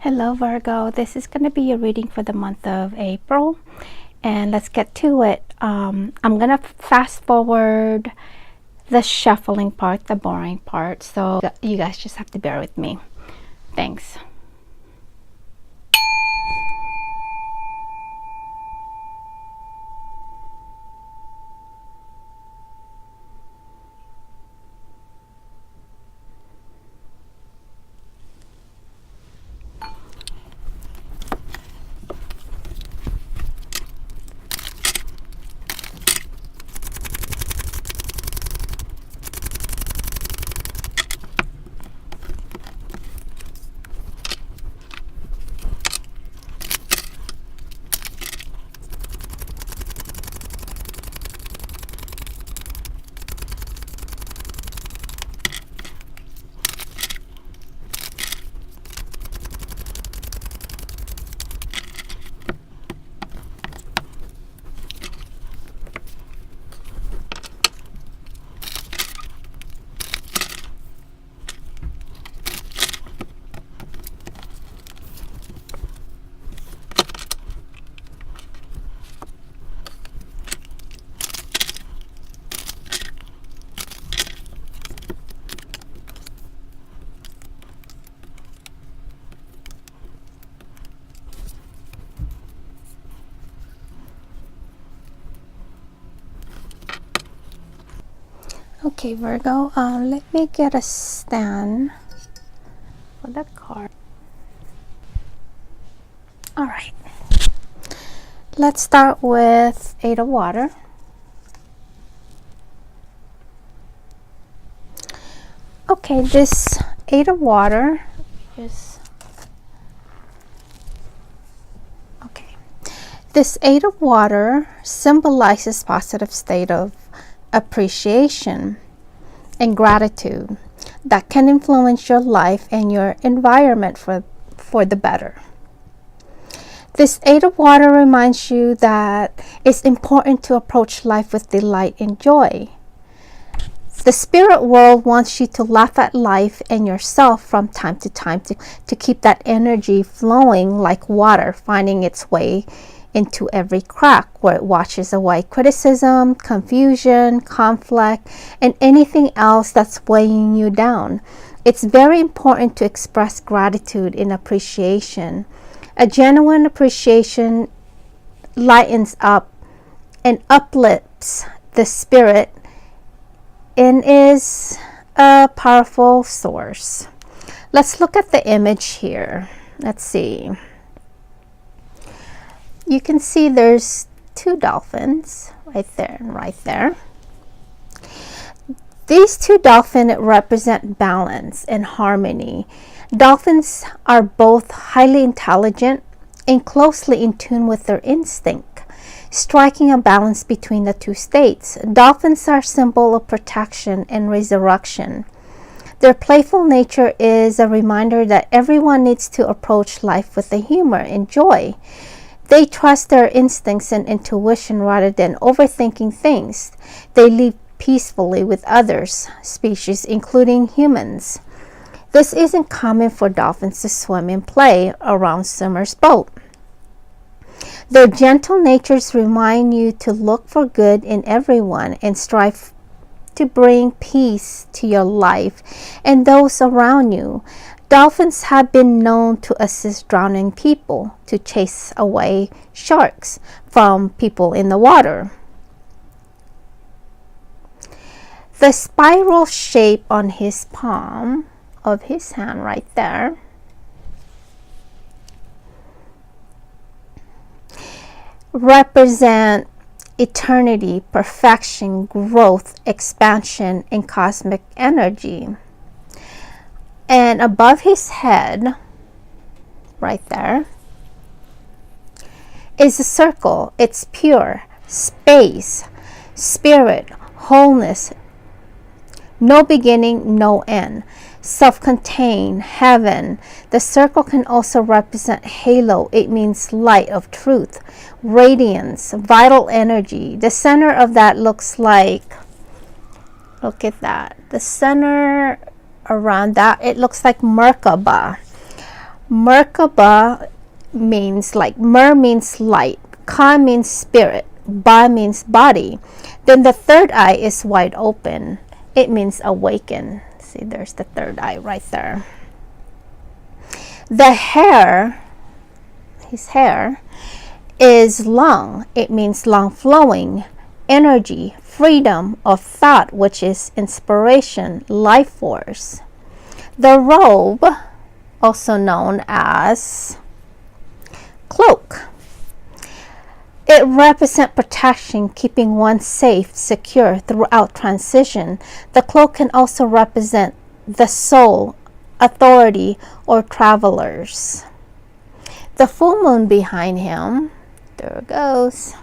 Hello Virgo, this is going to be your reading for the month of April, and let's get to it. I'm going to fast forward the shuffling part, the boring part, so you guys just have to bear with me. Thanks. Okay, Virgo, let me get a stand for the card. All right, let's start with Eight of Water. Okay, this Eight of Water is this Eight of Water symbolizes positive state of appreciation and gratitude that can influence your life and your environment for the better. This Eight of Water reminds you that it's important to approach life with delight and joy. The spirit world wants you to laugh at life and yourself from time to time to keep that energy flowing like water, finding its way into every crack where it washes away criticism, confusion, conflict, and anything else that's weighing you down. It's very important to express gratitude and appreciation. A genuine appreciation lightens up and uplifts the spirit and is a powerful source. Let's look at the image here. Let's see. You can see there's two dolphins right there and right there. These two dolphins represent balance and harmony. Dolphins are both highly intelligent and closely in tune with their instinct, striking a balance between the two states. Dolphins are a symbol of protection and resurrection. Their playful nature is a reminder that everyone needs to approach life with a humor and joy. They trust their instincts and intuition rather than overthinking things. They live peacefully with others, species, including humans. This isn't common for dolphins to swim and play around swimmers' boat. Their gentle natures remind you to look for good in everyone and strive to bring peace to your life and those around you. Dolphins have been known to assist drowning people, to chase away sharks from people in the water. The spiral shape on his palm of his hand right there represent eternity, perfection, growth, expansion, and cosmic energy. And above his head, right there, is a circle. It's pure, space, spirit, wholeness, no beginning, no end, self-contained, heaven. The circle can also represent halo. It means light of truth, radiance, vital energy. The center of that looks like, look at that, the center around that, it looks like Merkaba. Merkaba means like mer means light, ka means spirit, ba means body. Then the third eye is wide open. It means awaken. See, there's the third eye right there. The hair, his hair, is long. It means long flowing, energy, freedom of thought, which is inspiration, life force. The robe, also known as cloak, it represents protection, keeping one safe, secure throughout transition. The cloak can also represent the soul, authority, or travelers. The full moon behind him, there it goes.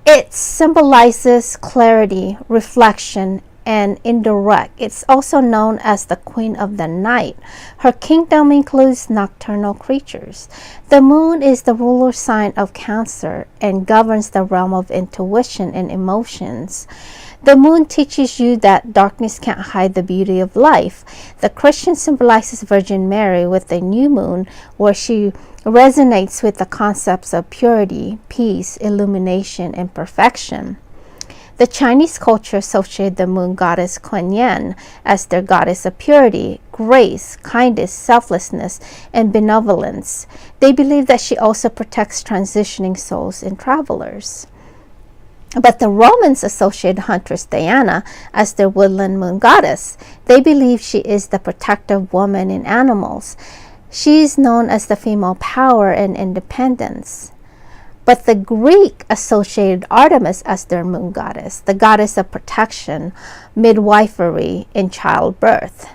It symbolizes clarity, reflection, and indirect. It's also known as the Queen of the Night. Her kingdom includes nocturnal creatures. The moon is the ruler sign of Cancer and governs the realm of intuition and emotions. The moon teaches you that darkness can't hide the beauty of life. The Christian symbolizes Virgin Mary with the new moon, where she resonates with the concepts of purity, peace, illumination, and perfection. The Chinese culture associated the moon goddess Kuan Yin as their goddess of purity, grace, kindness, selflessness, and benevolence. They believe that she also protects transitioning souls and travelers. But the Romans associated Huntress Diana as their woodland moon goddess. They believe she is the protective woman in animals. She is known as the female power and independence. But the Greek associated Artemis as their moon goddess, the goddess of protection, midwifery, and childbirth,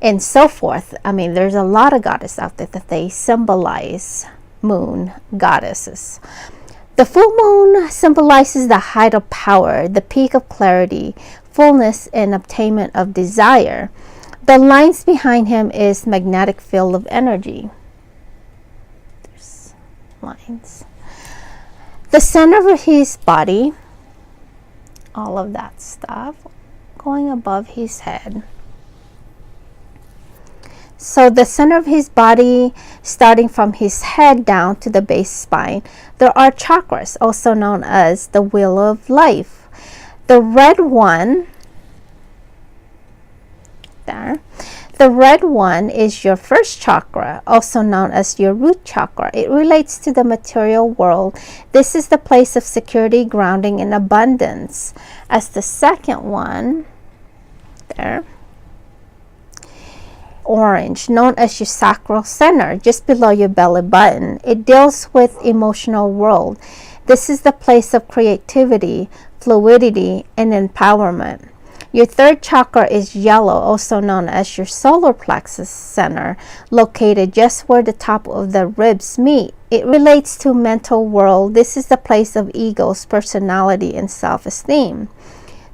and so forth. I mean, there's a lot of goddesses out there that they symbolize moon goddesses. The full moon symbolizes the height of power, the peak of clarity, fullness, and obtainment of desire. The lines behind him is magnetic field of energy. There's lines. The center of his body, all of that stuff going above his head. So the center of his body, starting from his head down to the base spine, there are chakras, also known as the willow of life. The red one, there, the red one is your first chakra, also known as your root chakra. It relates to the material world. This is the place of security, grounding, and abundance. As the second one, there, orange, known as your sacral center, just below your belly button. It deals with emotional world. This is the place of creativity, fluidity, and empowerment. Your third chakra is yellow, also known as your solar plexus center, located just where the top of the ribs meet. It relates to mental world. This is the place of egos, personality, and self-esteem.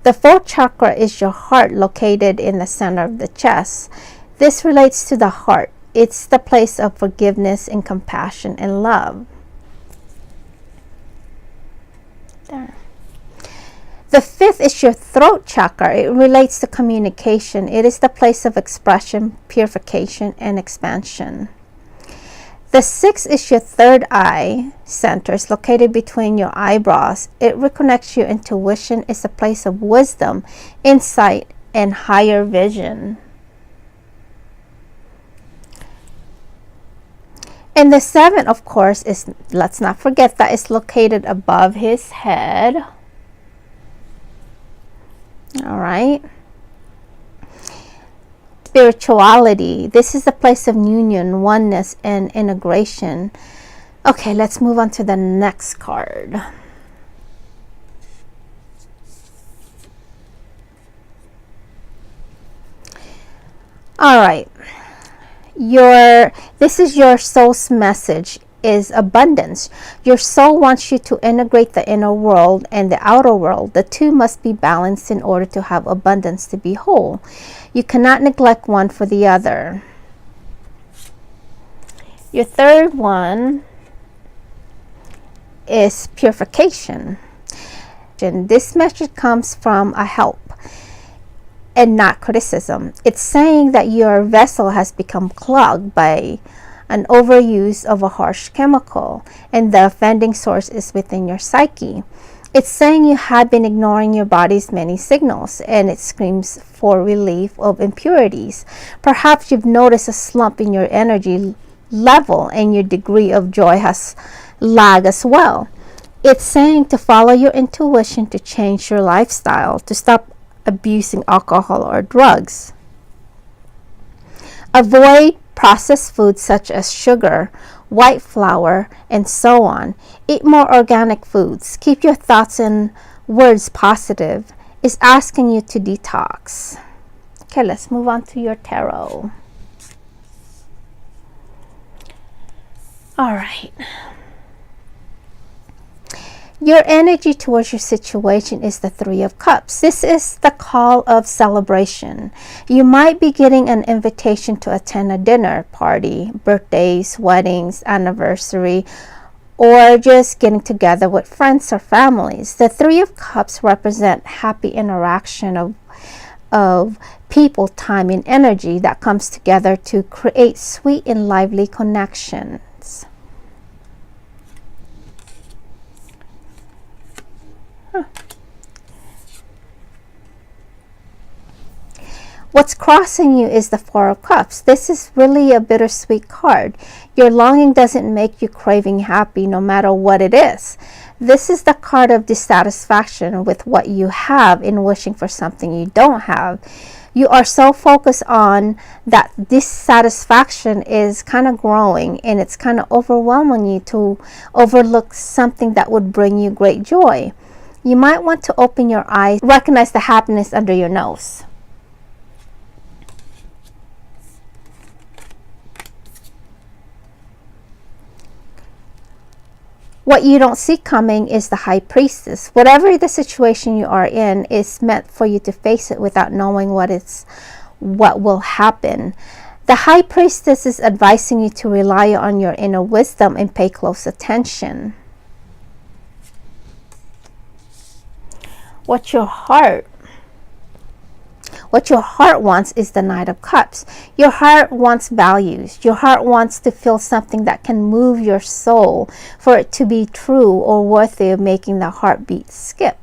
The fourth chakra is your heart, located in the center of the chest. This relates to the heart. It's the place of forgiveness and compassion and love. There. The fifth is your throat chakra. It relates to communication. It is the place of expression, purification, and expansion. The sixth is your third eye center. It's located between your eyebrows. It reconnects your intuition. It's a place of wisdom, insight, and higher vision. And the seventh, of course, is, let's not forget, that is located above his head. All right. Spirituality. This is the place of union, oneness, and integration. Okay, let's move on to the next card. All right. This is your soul's message, is abundance. Your soul wants you to integrate the inner world and the outer world. The two must be balanced in order to have abundance, to be whole. You cannot neglect one for the other. Your third one is purification. And this message comes from a help. and not criticism. It's saying that your vessel has become clogged by an overuse of a harsh chemical, and the offending source is within your psyche. It's saying you have been ignoring your body's many signals, and it screams for relief of impurities. Perhaps you've noticed a slump in your energy level, and your degree of joy has lagged as well. It's saying to follow your intuition, to change your lifestyle, to stop abusing alcohol or drugs. Avoid processed foods such as sugar, white flour, and so on. Eat more organic foods. Keep your thoughts and words positive. It's asking you to detox. Okay, let's move on to your tarot. All right. Your energy towards your situation is the Three of Cups. This is the call of celebration. You might be getting an invitation to attend a dinner party, birthdays, weddings, anniversary, or just getting together with friends or families. The Three of Cups represent happy interaction of people, time, and energy that comes together to create sweet and lively connections. What's crossing you is the Four of Cups. This is really a bittersweet card. Your longing doesn't make you craving happy no matter what it is. This is the card of dissatisfaction with what you have and wishing for something you don't have. You are so focused on that dissatisfaction is kind of growing, and it's kind of overwhelming you to overlook something that would bring you great joy. You might want to open your eyes, recognize the happiness under your nose. What you don't see coming is the High Priestess. Whatever the situation you are in is meant for you to face it without knowing what will happen. The High Priestess is advising you to rely on your inner wisdom and pay close attention. What your heart wants is the Knight of Cups. Your heart wants values. Your heart wants to feel something that can move your soul for it to be true or worthy of making the heartbeat skip.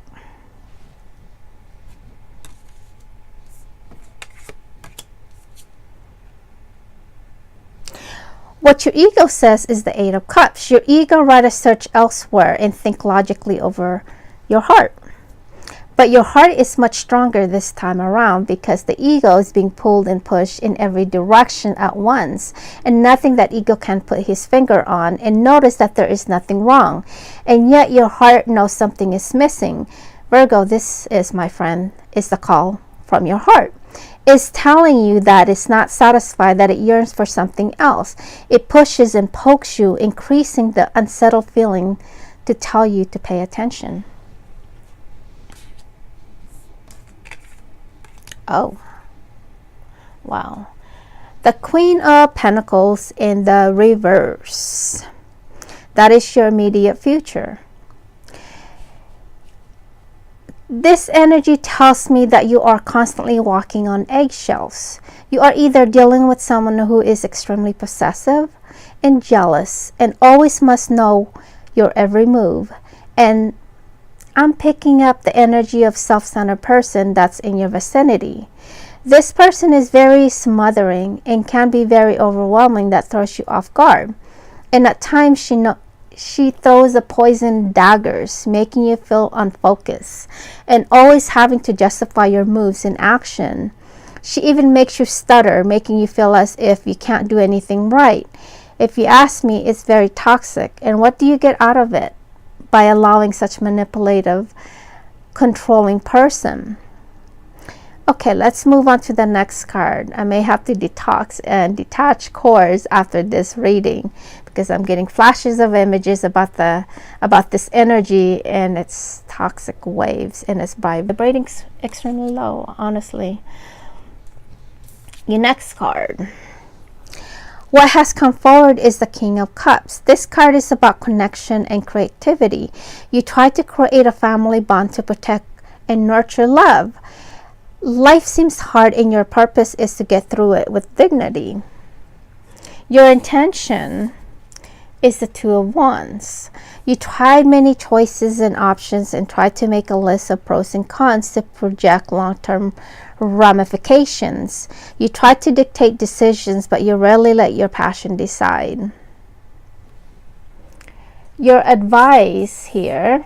What your ego says is the Eight of Cups. Your ego rather search elsewhere and think logically over your heart. But your heart is much stronger this time around because the ego is being pulled and pushed in every direction at once, and nothing that ego can put his finger on and notice that there is nothing wrong. And yet your heart knows something is missing. Virgo, this is, my friend, is the call from your heart. It's telling you that it's not satisfied, that it yearns for something else. It pushes and pokes you, increasing the unsettled feeling to tell you to pay attention. Oh, wow. The Queen of Pentacles in the reverse. That is your immediate future. This energy tells me that you are constantly walking on eggshells. You are either dealing with someone who is extremely possessive and jealous and always must know your every move, and I'm picking up the energy of self-centered person that's in your vicinity. This person is very smothering and can be very overwhelming, that throws you off guard. And at times she throws the poison daggers, making you feel unfocused and always having to justify your moves in action. She even makes you stutter, making you feel as if you can't do anything right. If you ask me, it's very toxic. And what do you get out of it? By allowing such manipulative, controlling person. Okay, let's move on to the next card. I may have to detox and detach cords after this reading because I'm getting flashes of images about this energy and its toxic waves, and it's vibrating extremely low, honestly. Your next card. What has come forward is the King of Cups. This card is about connection and creativity. You try to create a family bond to protect and nurture love. Life seems hard and your purpose is to get through it with dignity. Your intention is the Two of Wands. You tried many choices and options and tried to make a list of pros and cons to project long-term ramifications. You tried to dictate decisions, but you rarely let your passion decide. Your advice here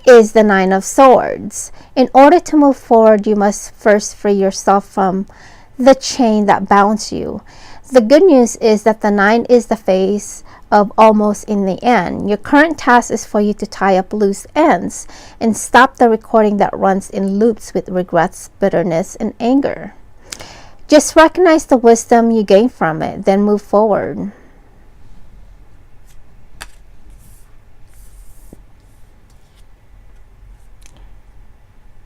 is the Nine of Swords. In order to move forward, you must first free yourself from the chain that bounds you. The good news is that the 9 is the phase of almost in the end. Your current task is for you to tie up loose ends and stop the recording that runs in loops with regrets, bitterness, and anger. Just recognize the wisdom you gain from it, then move forward.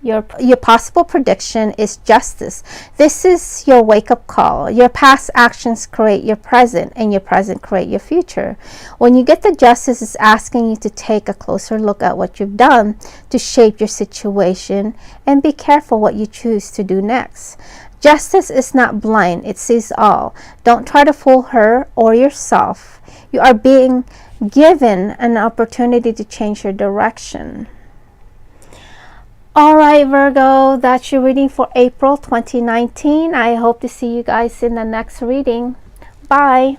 Your possible prediction is justice. This is your wake-up call. Your past actions create your present, and your present create your future. When you get the justice, it's asking you to take a closer look at what you've done to shape your situation and be careful what you choose to do next. Justice is not blind, it sees all. Don't try to fool her or yourself. You are being given an opportunity to change your direction. Alright Virgo, that's your reading for April 2019. I hope to see you guys in the next reading. Bye.